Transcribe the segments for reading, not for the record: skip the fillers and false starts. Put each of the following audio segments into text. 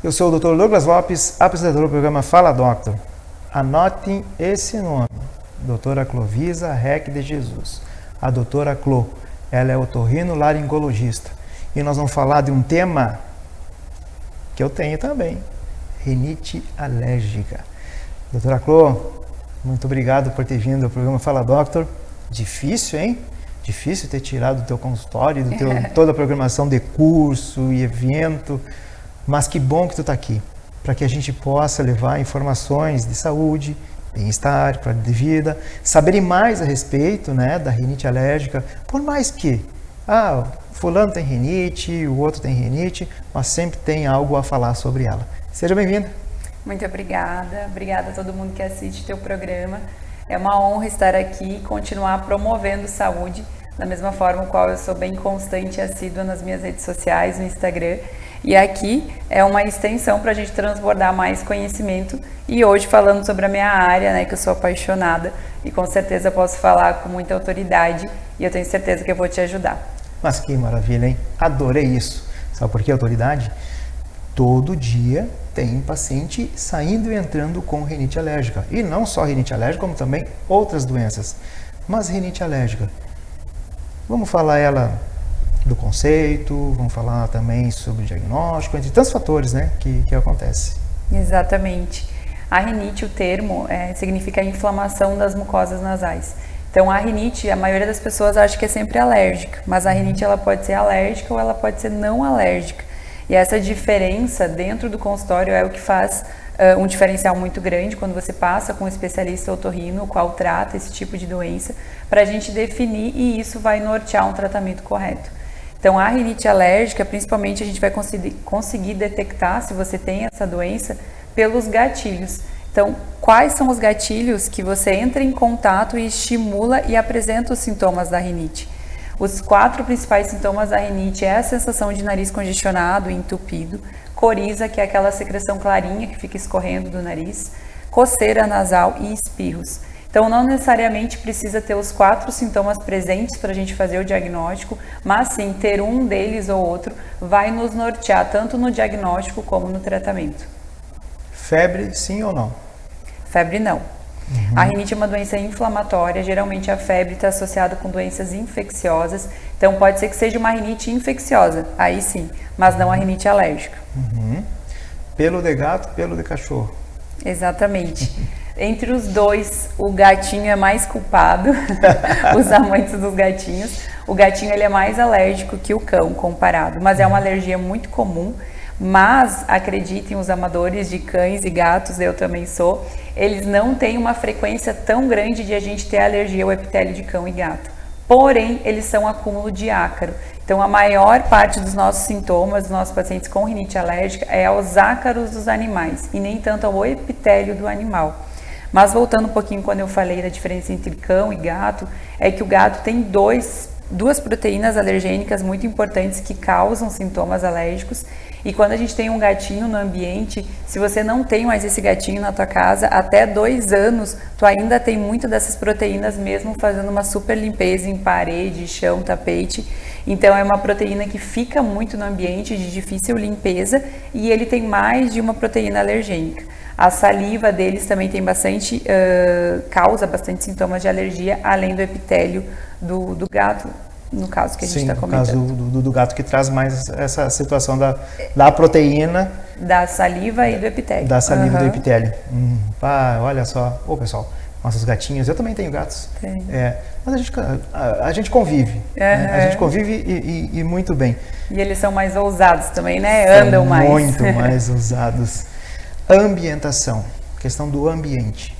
Eu sou o Dr. Douglas Lopes, apresentador do programa Fala Doctor. Anotem esse nome, doutora Clovisa Reck de Jesus. A doutora Clo, ela é otorrinolaringologista. E nós vamos falar de um tema que eu tenho também, rinite alérgica. Doutora Clo, muito obrigado por ter vindo ao programa Fala Doctor. Difícil, hein? Difícil ter tirado do teu consultório, toda a programação de curso e evento. Mas que bom que tu está aqui, para que a gente possa levar informações de saúde, bem-estar, qualidade de vida, saberem mais a respeito, né, da rinite alérgica, por mais que, fulano tem rinite, o outro tem rinite, mas sempre tem algo a falar sobre ela. Seja bem-vinda. Muito obrigada a todo mundo que assiste teu programa. É uma honra estar aqui e continuar promovendo saúde, da mesma forma qual eu sou bem constante e assídua nas minhas redes sociais, no Instagram. E aqui é uma extensão para a gente transbordar mais conhecimento. E hoje falando sobre a minha área, né, que eu sou apaixonada e com certeza posso falar com muita autoridade e eu tenho certeza que eu vou te ajudar. Mas que maravilha, hein? Adorei isso. Sabe por que autoridade? Todo dia tem paciente saindo e entrando com rinite alérgica. E não só rinite alérgica, como também outras doenças. Mas rinite alérgica, vamos falar ela do conceito, vamos falar também sobre o diagnóstico, entre tantos fatores, né, que acontece. Exatamente. A rinite, o termo, significa inflamação das mucosas nasais. Então, a rinite, a maioria das pessoas acha que é sempre alérgica, mas a rinite ela pode ser alérgica ou ela pode ser não alérgica. E essa diferença dentro do consultório é o que faz um diferencial muito grande quando você passa com um especialista otorrino, o qual trata esse tipo de doença, para a gente definir e isso vai nortear um tratamento correto. Então, a rinite alérgica, principalmente, a gente vai conseguir detectar se você tem essa doença pelos gatilhos. Então, quais são os gatilhos que você entra em contato e estimula e apresenta os sintomas da rinite? Os 4 principais sintomas da rinite é a sensação de nariz congestionado e entupido, coriza, que é aquela secreção clarinha que fica escorrendo do nariz, coceira nasal e espirros. Então, não necessariamente precisa ter os 4 sintomas presentes para a gente fazer o diagnóstico, mas sim, ter um deles ou outro vai nos nortear tanto no diagnóstico como no tratamento. Febre, sim ou não? Febre, não. A rinite é uma doença inflamatória, geralmente a febre está associada com doenças infecciosas, então pode ser que seja uma rinite infecciosa, aí sim, mas não a rinite alérgica. Pelo de gato, pelo de cachorro. Exatamente. Entre os dois, o gatinho é mais culpado, os amantes dos gatinhos. O gatinho ele é mais alérgico que o cão comparado, mas é uma alergia muito comum. Mas, acreditem, os amadores de cães e gatos, eu também sou, eles não têm uma frequência tão grande de a gente ter alergia ao epitélio de cão e gato. Porém, eles são acúmulo de ácaro. Então, a maior parte dos nossos sintomas, dos nossos pacientes com rinite alérgica, é aos ácaros dos animais e nem tanto ao epitélio do animal. Mas voltando um pouquinho quando eu falei da diferença entre cão e gato, é que o gato tem duas proteínas alergênicas muito importantes que causam sintomas alérgicos. E quando a gente tem um gatinho no ambiente, se você não tem mais esse gatinho na tua casa, até 2 anos, tu ainda tem muito dessas proteínas mesmo fazendo uma super limpeza em parede, chão, tapete. Então é uma proteína que fica muito no ambiente de difícil limpeza e ele tem mais de uma proteína alergênica. A saliva deles também tem causa bastante sintomas de alergia, além do epitélio do gato, no caso que a gente está comentando. Sim, no caso do gato que traz mais essa situação da proteína. Da saliva e do epitélio. Da saliva e do epitélio. Olha só. Ô, pessoal, nossos gatinhos, eu também tenho gatos. Tem. Mas a gente convive. Né? A gente convive e muito bem. E eles são mais ousados também, né? Andam mais. Muito mais ousados. Ambientação, questão do ambiente.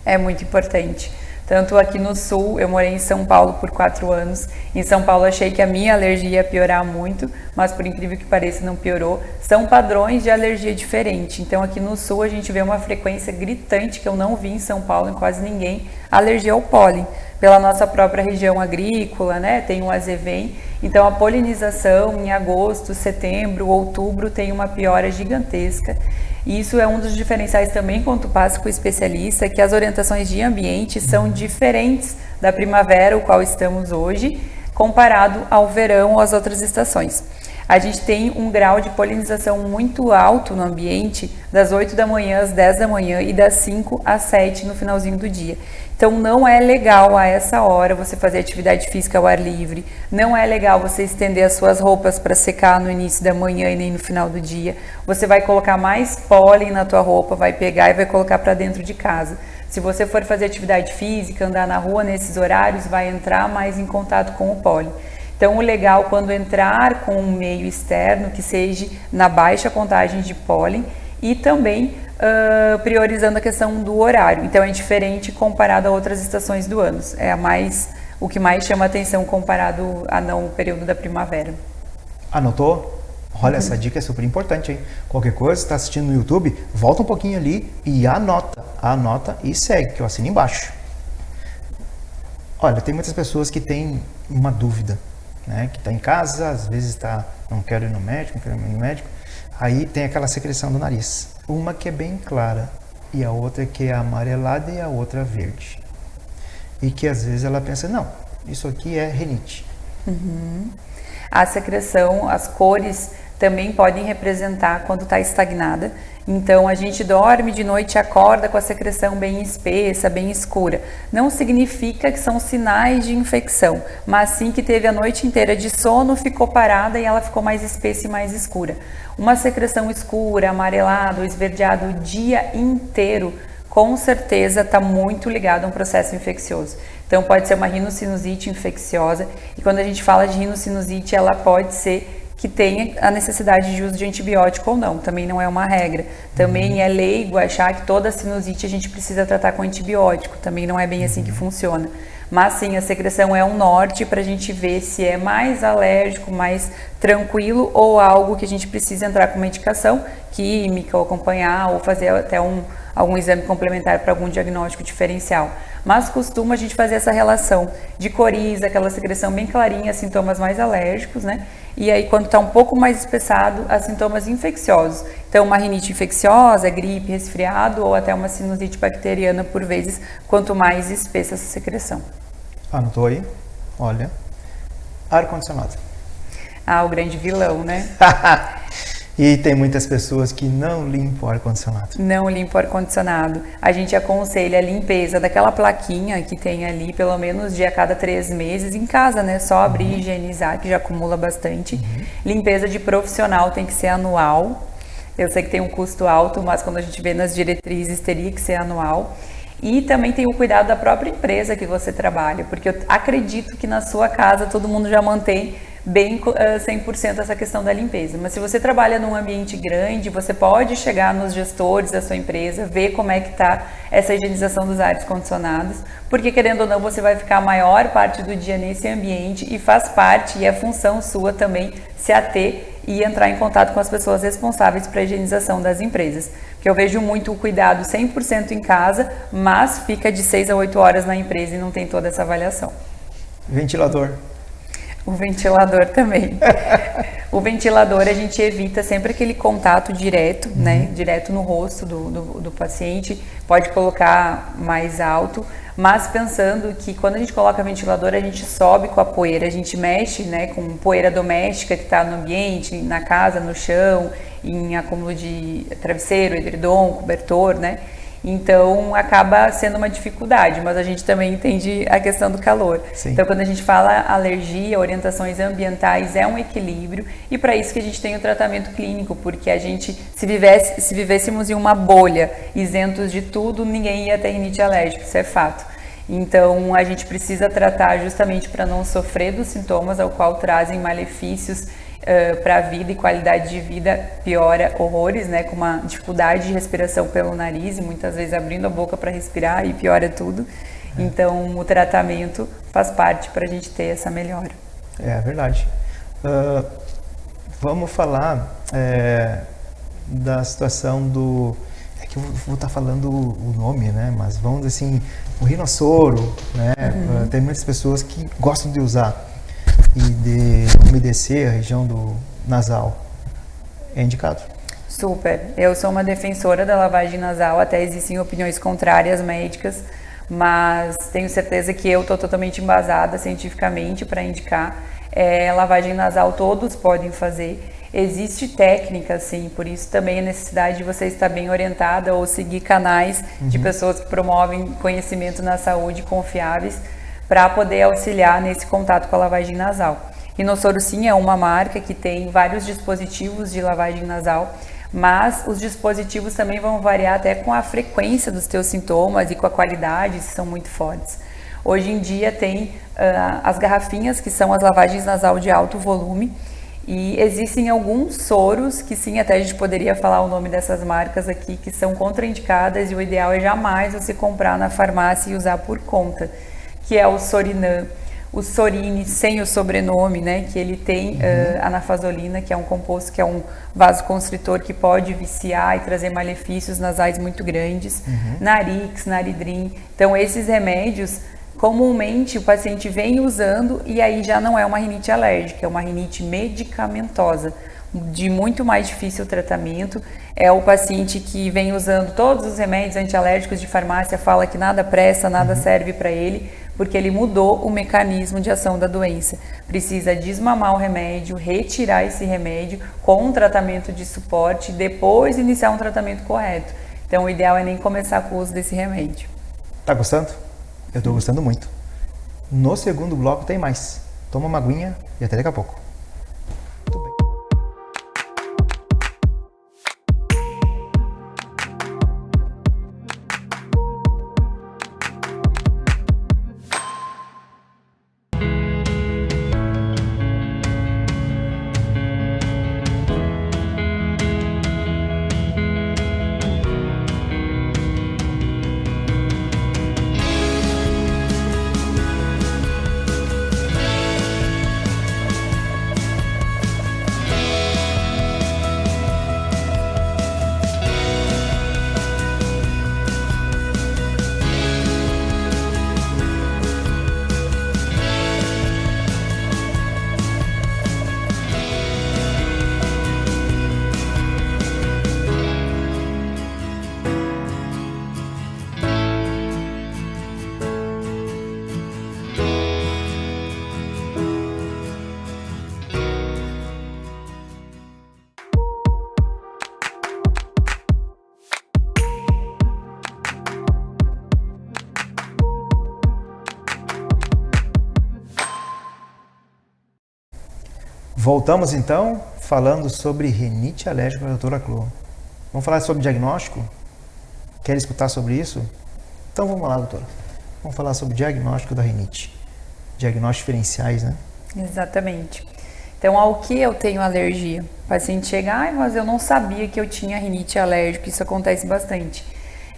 É muito importante. Tanto aqui no sul, eu morei em São Paulo por 4 anos. Em São Paulo achei que a minha alergia ia piorar muito, mas por incrível que pareça não piorou. São padrões de alergia diferente. Então aqui no sul a gente vê uma frequência gritante que eu não vi em São Paulo em quase ninguém, alergia ao pólen. Pela nossa própria região agrícola, né? Tem o azevém. Então a polinização em agosto, setembro, outubro tem uma piora gigantesca. E isso é um dos diferenciais também quando tu passa com o especialista, que as orientações de ambiente são diferentes da primavera, o qual estamos hoje, comparado ao verão ou às outras estações. a gente tem um grau de polinização muito alto no ambiente, das 8 da manhã às 10 da manhã e das 5 às 7 no finalzinho do dia. Então não é legal a essa hora você fazer atividade física ao ar livre, não é legal você estender as suas roupas para secar no início da manhã e nem no final do dia. Você vai colocar mais pólen na tua roupa, vai pegar e vai colocar para dentro de casa. Se você for fazer atividade física, andar na rua nesses horários, vai entrar mais em contato com o pólen. Então o legal quando entrar com um meio externo que seja na baixa contagem de pólen e também priorizando a questão do horário. Então é diferente comparado a outras estações do ano. É o que mais chama atenção comparado a não o período da primavera. Anotou? Olha, essa dica é super importante, hein? Qualquer coisa, está assistindo no YouTube, volta um pouquinho ali e anota e segue, que eu assino embaixo. Olha, tem muitas pessoas que têm uma dúvida, né? Que está em casa, às vezes não quero ir no médico, não quero ir no médico. Aí tem aquela secreção do nariz. Uma que é bem clara e a outra que é amarelada e a outra verde. E que às vezes ela pensa, não, isso aqui é rinite. A secreção, as cores também podem representar quando está estagnada. Então a gente dorme de noite e acorda com a secreção bem espessa, bem escura. Não significa que são sinais de infecção, mas sim que teve a noite inteira de sono, ficou parada e ela ficou mais espessa e mais escura. Uma secreção escura, amarelada ou esverdeada o dia inteiro, com certeza está muito ligado a um processo infeccioso. Então pode ser uma rinocinusite infecciosa e quando a gente fala de rinocinusite, ela pode ser que tenha a necessidade de uso de antibiótico ou não, também não é uma regra. Também é leigo achar que toda sinusite a gente precisa tratar com antibiótico, também não é bem assim que funciona. Mas sim, a secreção é um norte para a gente ver se é mais alérgico, mais tranquilo ou algo que a gente precisa entrar com medicação química ou acompanhar ou fazer até algum exame complementar para algum diagnóstico diferencial. Mas costuma a gente fazer essa relação de coriza, aquela secreção bem clarinha, sintomas mais alérgicos, né? E aí quando está um pouco mais espessado, as sintomas infecciosos. Então uma rinite infecciosa, gripe, resfriado ou até uma sinusite bacteriana por vezes, quanto mais espessa essa secreção. Anotou aí? Olha, ar-condicionado. O grande vilão, né? E tem muitas pessoas que não limpam o ar-condicionado. Não limpa o ar-condicionado. A gente aconselha a limpeza daquela plaquinha que tem ali, pelo menos de a cada 3 meses, em casa, né? Só abrir e higienizar, que já acumula bastante. Limpeza de profissional tem que ser anual. Eu sei que tem um custo alto, mas quando a gente vê nas diretrizes, teria que ser anual. E também tem o cuidado da própria empresa que você trabalha, porque eu acredito que na sua casa todo mundo já mantém bem 100% essa questão da limpeza. Mas se você trabalha num ambiente grande, você pode chegar nos gestores da sua empresa, ver como é que está essa higienização dos ares condicionados, porque querendo ou não, você vai ficar a maior parte do dia nesse ambiente e faz parte, e é função sua também, se ater e entrar em contato com as pessoas responsáveis para a higienização das empresas. Porque eu vejo muito o cuidado 100% em casa, mas fica de 6 a 8 horas na empresa e não tem toda essa avaliação. Ventilador. O ventilador também. O ventilador a gente evita sempre aquele contato direto, né? Direto no rosto do paciente. Pode colocar mais alto, mas pensando que quando a gente coloca ventilador, a gente sobe com a poeira, a gente mexe, né, com poeira doméstica que está no ambiente, na casa, no chão, em acúmulo de travesseiro, edredom, cobertor, né? Então acaba sendo uma dificuldade, mas a gente também entende a questão do calor. Sim. Então quando a gente fala alergia, orientações ambientais, é um equilíbrio e para isso que a gente tem o tratamento clínico, porque a gente, se vivêssemos em uma bolha, isentos de tudo, ninguém ia ter rinite alérgica, isso é fato. Então a gente precisa tratar justamente para não sofrer dos sintomas ao qual trazem malefícios para a vida e qualidade de vida, piora horrores, né, com uma dificuldade de respiração pelo nariz e muitas vezes abrindo a boca para respirar e piora tudo. Então o tratamento faz parte para a gente ter essa melhora. É verdade. Vamos falar da situação do... É que eu vou estar falando o nome, né? Mas vamos dizer assim, o rinossoro, né? Tem muitas pessoas que gostam de usar e de umedecer a região do nasal. É indicado? Super. Eu sou uma defensora da lavagem nasal, até existem opiniões contrárias médicas, mas tenho certeza que eu estou totalmente embasada cientificamente para indicar. lavagem nasal todos podem fazer. Existe técnica, sim, por isso também a necessidade de você estar bem orientada ou seguir canais de pessoas que promovem conhecimento na saúde confiáveis para poder auxiliar nesse contato com a lavagem nasal. Rinossoro, sim, é uma marca que tem vários dispositivos de lavagem nasal, mas os dispositivos também vão variar até com a frequência dos teus sintomas e com a qualidade, se são muito fortes. Hoje em dia tem as garrafinhas, que são as lavagens nasal de alto volume, e existem alguns soros, que sim, até a gente poderia falar o nome dessas marcas aqui, que são contraindicadas, e o ideal é jamais você comprar na farmácia e usar por conta, que é o Sorinam, o Sorine, sem o sobrenome, né, que ele tem anafazolina, que é um composto, que é um vasoconstritor que pode viciar e trazer malefícios nasais muito grandes, Narix, Naridrim. Então, esses remédios, comumente o paciente vem usando e aí já não é uma rinite alérgica, é uma rinite medicamentosa, de muito mais difícil tratamento. É o paciente que vem usando todos os remédios antialérgicos de farmácia, fala que nada presta, nada serve para ele, porque ele mudou o mecanismo de ação da doença. Precisa desmamar o remédio, retirar esse remédio com um tratamento de suporte e depois iniciar um tratamento correto. Então o ideal é nem começar com o uso desse remédio. Tá gostando? Eu tô gostando muito. No segundo bloco tem mais. Toma uma aguinha e até daqui a pouco. Muito bem. Voltamos então falando sobre rinite alérgica com a doutora Clô. Vamos falar sobre diagnóstico? Quer escutar sobre isso? Então vamos lá, doutora. Vamos falar sobre o diagnóstico da rinite. Diagnósticos diferenciais, né? Exatamente. Então, ao que eu tenho alergia? O paciente chega, mas eu não sabia que eu tinha rinite alérgica. Isso acontece bastante.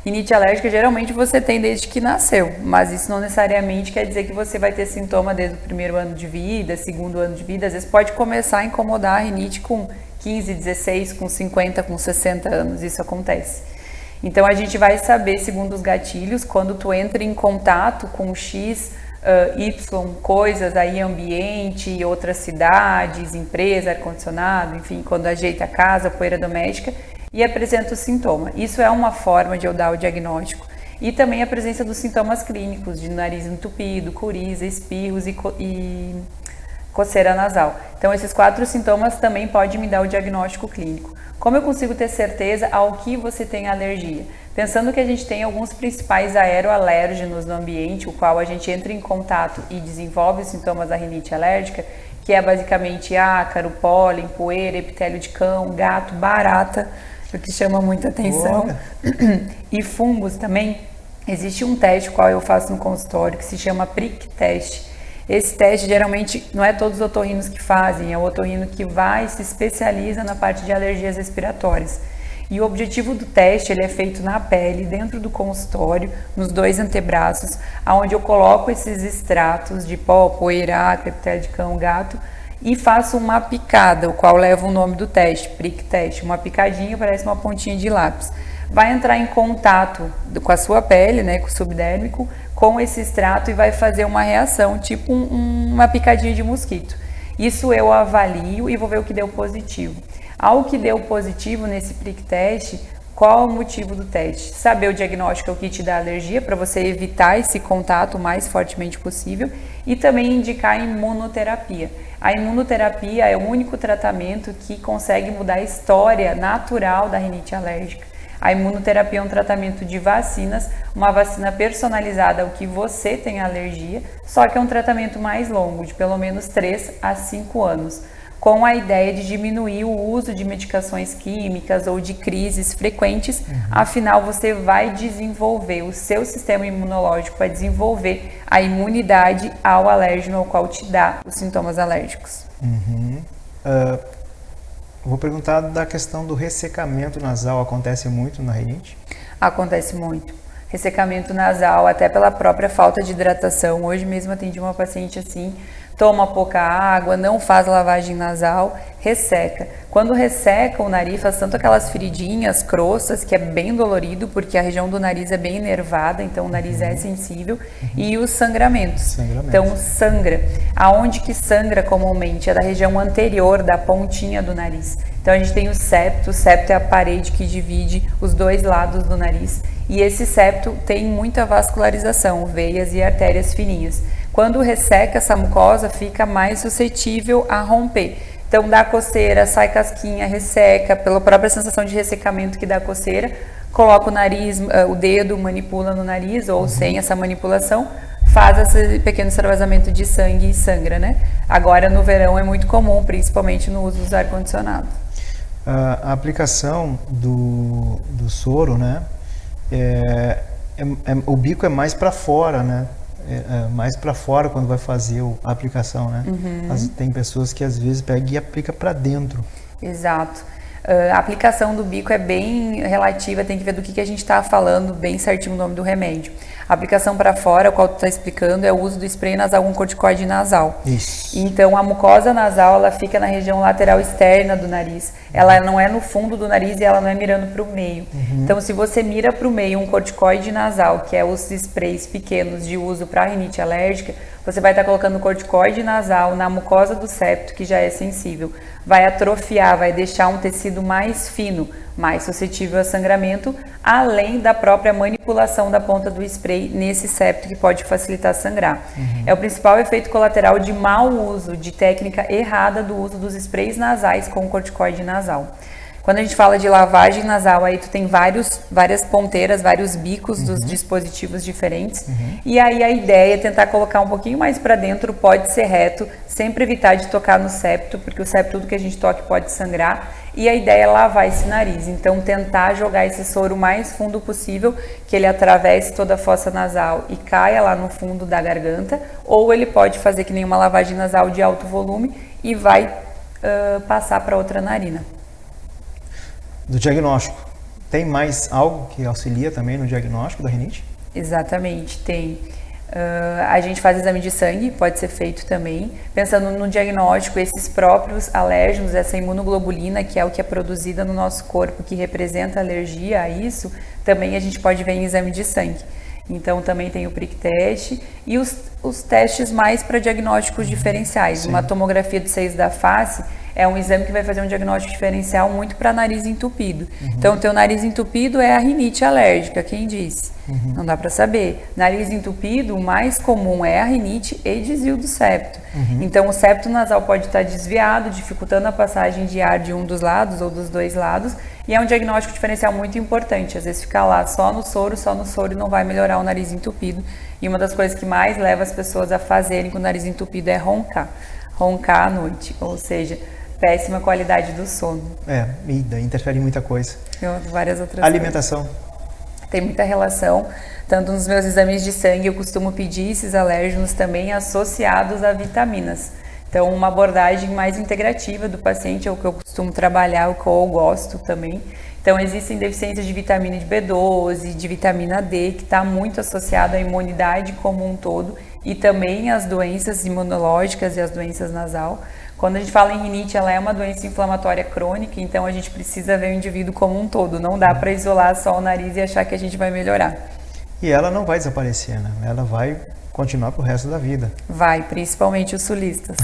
Rinite alérgica geralmente você tem desde que nasceu, mas isso não necessariamente quer dizer que você vai ter sintoma desde o primeiro ano de vida, segundo ano de vida. Às vezes pode começar a incomodar a rinite com 15, 16, com 50, com 60 anos, isso acontece. Então a gente vai saber, segundo os gatilhos, quando tu entra em contato com X, Y, coisas aí, ambiente, outras cidades, empresa, ar-condicionado, enfim, quando ajeita a casa, poeira doméstica, e apresenta o sintoma. Isso é uma forma de eu dar o diagnóstico. E também a presença dos sintomas clínicos, de nariz entupido, coriza, espirros e coceira nasal. Então, esses 4 sintomas também podem me dar o diagnóstico clínico. Como eu consigo ter certeza ao que você tem alergia? Pensando que a gente tem alguns principais aeroalérgenos no ambiente, o qual a gente entra em contato e desenvolve os sintomas da rinite alérgica, que é basicamente ácaro, pólen, poeira, epitélio de cão, gato, barata, o que chama muita atenção, e fungos também. Existe um teste qual eu faço no consultório que se chama Prick Test. Esse teste geralmente não é todos os otorrinos que fazem, é o otorrino que vai e se especializa na parte de alergias respiratórias. E o objetivo do teste, ele é feito na pele, dentro do consultório, nos 2 antebraços, onde eu coloco esses extratos de pó, poeira, acre, epitélio de cão, gato, e faço uma picada, o qual leva o nome do teste, Prick Test. Uma picadinha, parece uma pontinha de lápis. Vai entrar em contato com a sua pele, né, com o subdérmico, com esse extrato e vai fazer uma reação, tipo uma picadinha de mosquito. Isso eu avalio e vou ver o que deu positivo. Ao que deu positivo nesse Prick Test, Qual o motivo do teste? Saber o diagnóstico é o que te dá alergia, para você evitar esse contato o mais fortemente possível, e também indicar a imunoterapia. A imunoterapia é o único tratamento que consegue mudar a história natural da rinite alérgica. A imunoterapia é um tratamento de vacinas, uma vacina personalizada ao que você tem alergia, só que é um tratamento mais longo, de pelo menos 3 a 5 anos. Com a ideia de diminuir o uso de medicações químicas ou de crises frequentes, afinal você vai desenvolver, o seu sistema imunológico vai desenvolver a imunidade ao alérgeno ao qual te dá os sintomas alérgicos. Vou perguntar da questão do ressecamento nasal, acontece muito na rinite? Acontece muito. Ressecamento nasal, até pela própria falta de hidratação. Hoje mesmo atendi uma paciente assim, toma pouca água, não faz lavagem nasal, resseca. Quando resseca o nariz, faz tanto aquelas feridinhas, crostas, que é bem dolorido, porque a região do nariz é bem enervada, então o nariz é sensível, e os sangramentos. Então sangra. Aonde que sangra comumente? É da região anterior, da pontinha do nariz. Então a gente tem o septo é a parede que divide os dois lados do nariz, e esse septo tem muita vascularização, veias e artérias fininhas. Quando resseca, essa mucosa fica mais suscetível a romper. Então dá coceira, sai casquinha, resseca, pela própria sensação de ressecamento que dá coceira, coloca o nariz, o dedo, manipula no nariz, ou sem essa manipulação, faz esse pequeno extravasamento de sangue e sangra, né? Agora no verão é muito comum, principalmente no uso do ar-condicionado. A aplicação do soro, né? O bico é mais para fora, né? Mais para fora quando vai fazer a aplicação, né? Tem pessoas que às vezes pegam e aplica para dentro. Exato. A aplicação do bico é bem relativa, tem que ver do que a gente está falando, bem certinho o nome do remédio. A aplicação para fora, o qual tu está explicando, é o uso do spray nasal com corticoide nasal. Isso. Então, a mucosa nasal, ela fica na região lateral externa do nariz. Ela não é no fundo do nariz e ela não é mirando para o meio. Então, se você mira para o meio um corticoide nasal, que é os sprays pequenos de uso para rinite alérgica, você vai estar colocando corticoide nasal na mucosa do septo, que já é sensível. Vai atrofiar, vai deixar um tecido mais fino, mais suscetível a sangramento, além da própria manipulação da ponta do spray nesse septo, que pode facilitar sangrar. É o principal efeito colateral de mau uso, de técnica errada do uso dos sprays nasais com corticoide nasal. Quando a gente fala de lavagem nasal, aí tu tem várias ponteiras, vários bicos dos dispositivos diferentes. E aí a ideia é tentar colocar um pouquinho mais para dentro, pode ser reto, sempre evitar de tocar no septo, porque o septo, tudo que a gente toque pode sangrar. E a ideia é lavar esse nariz, então tentar jogar esse soro o mais fundo possível, que ele atravesse toda a fossa nasal e caia lá no fundo da garganta, ou ele pode fazer que nem uma lavagem nasal de alto volume e vai passar para outra narina. Do diagnóstico, tem mais algo que auxilia também no diagnóstico da rinite? Exatamente, tem. A gente faz exame de sangue, pode ser feito também. Pensando no diagnóstico, esses próprios alérgenos, essa imunoglobulina, que é o que é produzida no nosso corpo, que representa alergia a isso, também a gente pode ver em exame de sangue. Então também tem o prick test e os testes mais para diagnósticos diferenciais. Uma tomografia de seios da face é um exame que vai fazer um diagnóstico diferencial muito para nariz entupido. Então, o teu nariz entupido é a rinite alérgica, quem disse? Não dá para saber. Nariz entupido, o mais comum é a rinite e desvio do septo. Então, o septo nasal pode estar desviado, dificultando a passagem de ar de um dos lados ou dos dois lados, e é um diagnóstico diferencial muito importante. Às vezes ficar lá só no soro e não vai melhorar o nariz entupido. E uma das coisas que mais leva as pessoas a fazerem com o nariz entupido é roncar. Roncar à noite, ou seja, péssima qualidade do sono. E daí interfere em muita coisa. Várias outras alimentação. Coisas. Tem muita relação, tanto nos meus exames de sangue eu costumo pedir esses alérgenos também associados a vitaminas. Então, uma abordagem mais integrativa do paciente é o que eu costumo trabalhar, o que eu gosto também. Então, existem deficiências de vitamina de B12, de vitamina D, que está muito associado à imunidade como um todo e também às doenças imunológicas e às doenças nasal. Quando a gente fala em rinite, ela é uma doença inflamatória crônica, então a gente precisa ver o indivíduo como um todo. Não dá para isolar só o nariz e achar que a gente vai melhorar. E ela não vai desaparecer, né? Ela vai continuar pro resto da vida. Vai, principalmente os sulistas.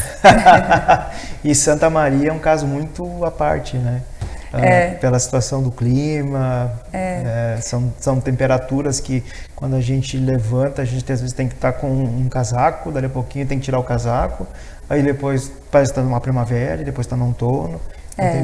E Santa Maria é um caso muito à parte, né? pela situação do clima. São temperaturas que, quando a gente levanta, a gente às vezes tem que estar com um casaco, dali a pouquinho tem que tirar o casaco, aí depois parece que está numa primavera, e depois está no outono. Então, tem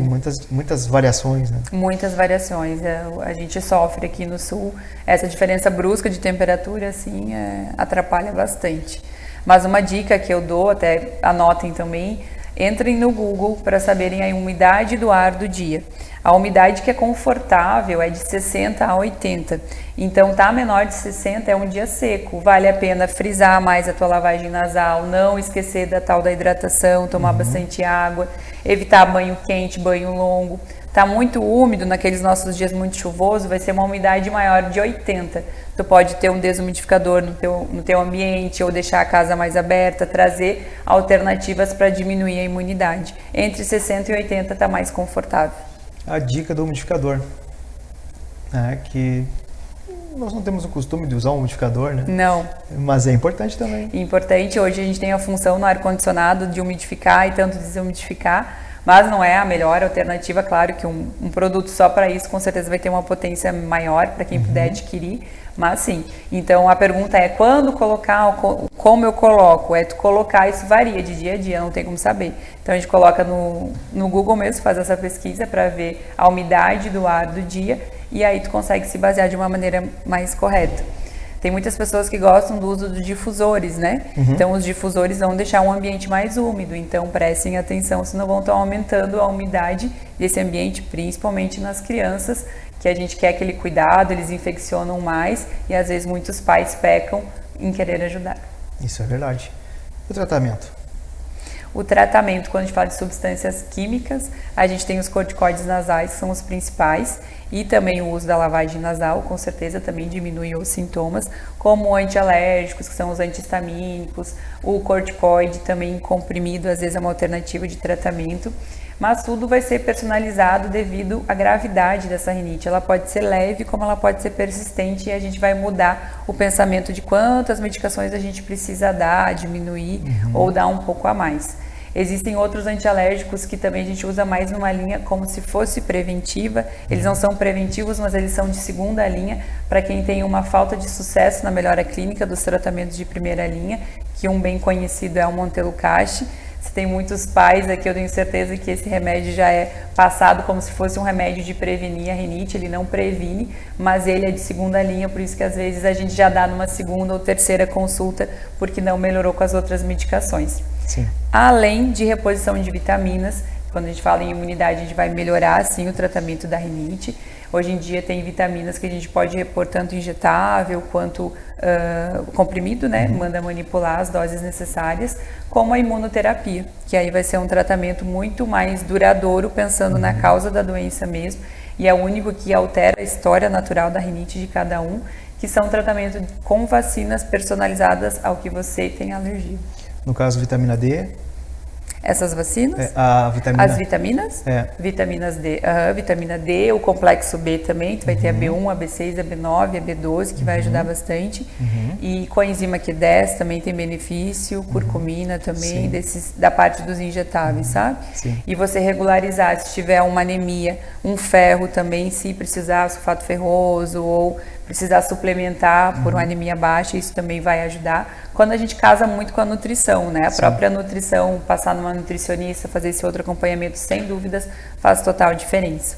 muitas variações, né? Muitas variações. A gente sofre aqui no sul. Essa diferença brusca de temperatura, assim, atrapalha bastante. Mas uma dica que eu dou, até anotem também, entrem no Google para saberem a umidade do ar do dia. A umidade que é confortável é de 60 a 80. Então, tá menor de 60 é um dia seco. Vale a pena frisar mais a tua lavagem nasal, não esquecer da tal da hidratação, tomar bastante água, evitar banho quente, banho longo. Tá muito úmido, naqueles nossos dias muito chuvosos, vai ser uma umidade maior de 80. Tu pode ter um desumidificador no teu ambiente, ou deixar a casa mais aberta, trazer alternativas para diminuir a imunidade. Entre 60 e 80 tá mais confortável. A dica do umidificador, que nós não temos o costume de usar um umidificador, né? Não. Mas é importante também. Importante, hoje a gente tem a função no ar-condicionado de umidificar e tanto desumidificar, mas não é a melhor alternativa. Claro que um produto só para isso com certeza vai ter uma potência maior para quem puder adquirir, mas sim. Então a pergunta é quando colocar, como eu coloco? Tu colocar, isso varia de dia a dia, não tem como saber. Então a gente coloca no Google mesmo, faz essa pesquisa para ver a umidade do ar do dia, e aí tu consegue se basear de uma maneira mais correta. Tem muitas pessoas que gostam do uso de difusores, né? Então, os difusores vão deixar um ambiente mais úmido. Então, prestem atenção, senão vão estar aumentando a umidade desse ambiente, principalmente nas crianças, que a gente quer aquele cuidado, eles infeccionam mais e, às vezes, muitos pais pecam em querer ajudar. Isso é verdade. E o tratamento? O tratamento, quando a gente fala de substâncias químicas, a gente tem os corticoides nasais, que são os principais, e também o uso da lavagem nasal, com certeza também diminui os sintomas, como antialérgicos, que são os antihistamínicos, o corticoide também comprimido, às vezes é uma alternativa de tratamento, mas tudo vai ser personalizado devido à gravidade dessa rinite. Ela pode ser leve, como ela pode ser persistente, e a gente vai mudar o pensamento de quantas medicações a gente precisa dar, diminuir ou dar um pouco a mais. Existem outros antialérgicos que também a gente usa mais numa linha como se fosse preventiva. Eles não são preventivos, mas eles são de segunda linha para quem tem uma falta de sucesso na melhora clínica dos tratamentos de primeira linha, que um bem conhecido é o Montelukast. Se tem muitos pais aqui, eu tenho certeza que esse remédio já é passado como se fosse um remédio de prevenir a rinite. Ele não previne, mas ele é de segunda linha, por isso que às vezes a gente já dá numa segunda ou terceira consulta, porque não melhorou com as outras medicações. Sim. Além de reposição de vitaminas, quando a gente fala em imunidade, a gente vai melhorar sim o tratamento da rinite. Hoje em dia tem vitaminas que a gente pode repor tanto injetável quanto comprimido, né? Manda manipular as doses necessárias, como a imunoterapia, que aí vai ser um tratamento muito mais duradouro, pensando na causa da doença mesmo, e é o único que altera a história natural da rinite de cada um, que são tratamentos com vacinas personalizadas ao que você tem alergia. No caso, vitamina D. Essas vacinas? As vitaminas? É. Vitaminas D. Vitamina D, o complexo B também, tu vai ter a B1, a B6, a B9, a B12, que vai ajudar bastante. E coenzima Q10 também tem benefício, curcumina também, da parte dos injetáveis, sabe? Sim. E você regularizar, se tiver uma anemia, um ferro também, se precisar, sulfato ferroso, ou precisar suplementar por uma anemia baixa, isso também vai ajudar. Quando a gente casa muito com a nutrição, né? A própria nutrição, passar numa nutricionista, fazer esse outro acompanhamento, sem dúvidas, faz total diferença.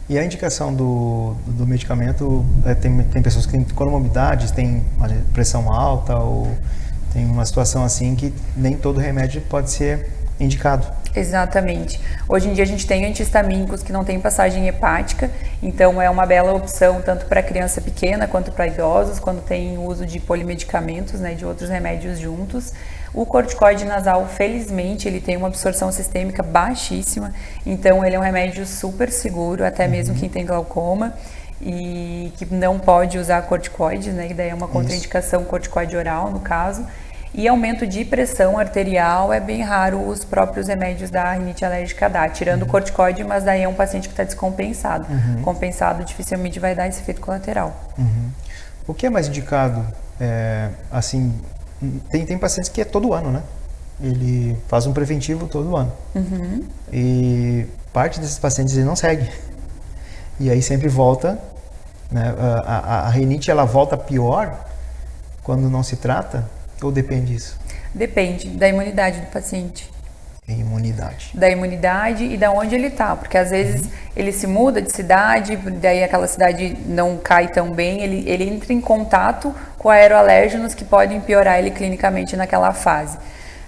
E a indicação do medicamento, tem pessoas que têm comorbidades, têm pressão alta, ou tem uma situação assim que nem todo remédio pode ser indicado. Exatamente. Hoje em dia a gente tem antihistamínicos que não têm passagem hepática, então é uma bela opção tanto para criança pequena quanto para idosos, quando tem uso de polimedicamentos, né, de outros remédios juntos. O corticoide nasal, felizmente, ele tem uma absorção sistêmica baixíssima, então ele é um remédio super seguro, até mesmo quem tem glaucoma e que não pode usar corticoide, né, e daí é uma contraindicação corticoide oral, no caso. E aumento de pressão arterial é bem raro os próprios remédios da rinite alérgica dar, tirando o corticoide, mas daí é um paciente que está descompensado. Compensado dificilmente vai dar esse efeito colateral. O que é mais indicado? Assim, tem pacientes que é todo ano, né? Ele faz um preventivo todo ano. E parte desses pacientes ele não segue. E aí sempre volta, né? A rinite, ela volta pior quando não se trata, ou depende disso? Depende da imunidade do paciente. Imunidade. Da imunidade e da onde ele está, porque às vezes ele se muda de cidade, daí aquela cidade não cai tão bem, ele entra em contato com aeroalérgenos que podem piorar ele clinicamente naquela fase.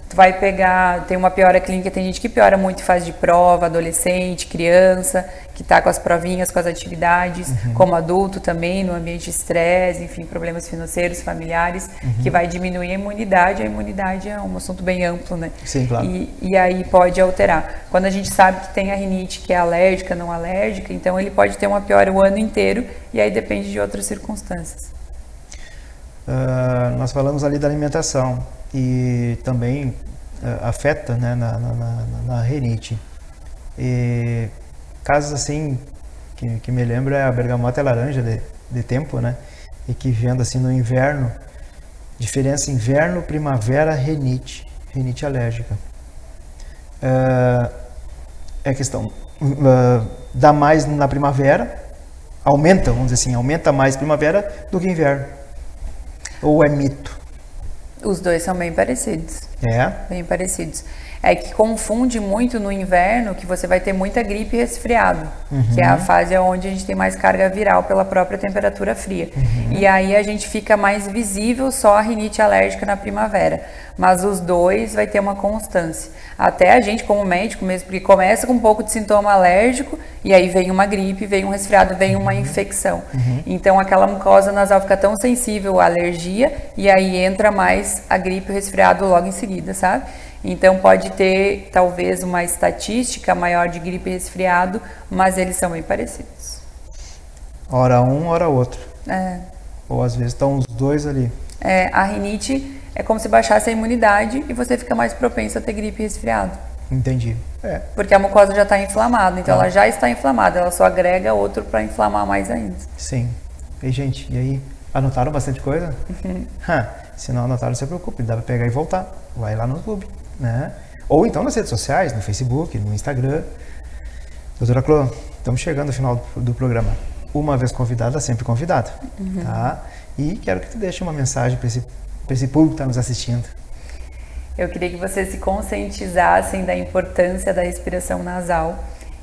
Tu vai pegar, tem uma piora clínica, tem gente que piora muito em fase de prova, adolescente, criança, que está com as provinhas, com as atividades, como adulto também, no ambiente de estresse, enfim, problemas financeiros, familiares, que vai diminuir a imunidade é um assunto bem amplo, né? Sim, claro. E aí pode alterar. Quando a gente sabe que tem a rinite que é alérgica, não alérgica, então ele pode ter uma piora o ano inteiro, e aí depende de outras circunstâncias. Nós falamos ali da alimentação e também afeta, né, na rinite. E casos assim que me lembro é a bergamota e a laranja de tempo, né? E que vendo assim no inverno, diferença inverno, primavera, rinite alérgica. É questão, dá mais na primavera, aumenta, vamos dizer assim, aumenta mais primavera do que inverno. Ou é mito? Os dois são bem parecidos. É? Bem parecidos. É que confunde muito no inverno que você vai ter muita gripe e resfriado, que é a fase onde a gente tem mais carga viral pela própria temperatura fria. E aí a gente fica mais visível só a rinite alérgica na primavera. Mas os dois vai ter uma constância. Até a gente como médico mesmo, porque começa com um pouco de sintoma alérgico e aí vem uma gripe, vem um resfriado, vem uma infecção. Então aquela mucosa nasal fica tão sensível à alergia e aí entra mais a gripe e o resfriado logo em seguida, sabe? Então pode ter talvez uma estatística maior de gripe e resfriado, mas eles são bem parecidos. Hora um, hora outro. É. Ou às vezes estão os dois ali. A rinite é como se baixasse a imunidade e você fica mais propenso a ter gripe e resfriado. Entendi. Porque a mucosa já está inflamada, então ela já está inflamada, ela só agrega outro para inflamar mais ainda. Sim. E gente, e aí? Anotaram bastante coisa? Se não anotaram, não se preocupe, dá para pegar e voltar. Vai lá no YouTube, né? Ou então nas redes sociais, no Facebook, no Instagram. Doutora Clô, estamos chegando ao final do programa. Uma vez convidada, sempre convidada, tá? E quero que tu deixe uma mensagem para esse público que está nos assistindo. Eu queria que vocês se conscientizassem da importância da respiração nasal.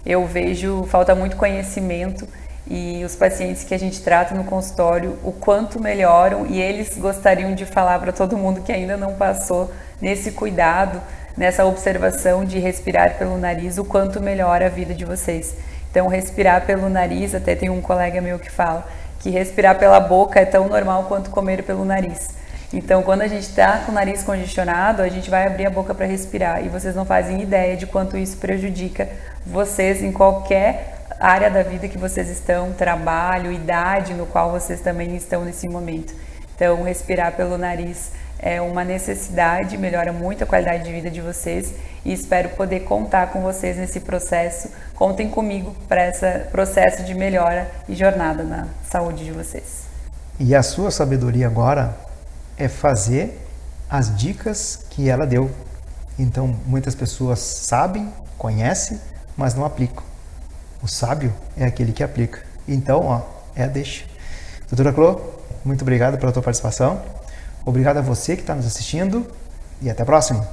Eu vejo, falta muito conhecimento e os pacientes que a gente trata no consultório, o quanto melhoram e eles gostariam de falar para todo mundo que ainda não passou nesse cuidado, nessa observação de respirar pelo nariz, o quanto melhora a vida de vocês. Então, respirar pelo nariz, até tem um colega meu que fala que respirar pela boca é tão normal quanto comer pelo nariz. Então, quando a gente está com o nariz congestionado, a gente vai abrir a boca para respirar e vocês não fazem ideia de quanto isso prejudica vocês em qualquer área da vida que vocês estão, trabalho, idade no qual vocês também estão nesse momento. Então, respirar pelo nariz é uma necessidade, melhora muito a qualidade de vida de vocês e espero poder contar com vocês nesse processo. Contem comigo para esse processo de melhora e jornada na saúde de vocês. E a sua sabedoria agora é fazer as dicas que ela deu. Então, muitas pessoas sabem, conhecem, mas não aplicam. O sábio é aquele que aplica. Então, é a deixa. Doutora Clô, muito obrigado pela tua participação. Obrigado a você que está nos assistindo e até a próxima.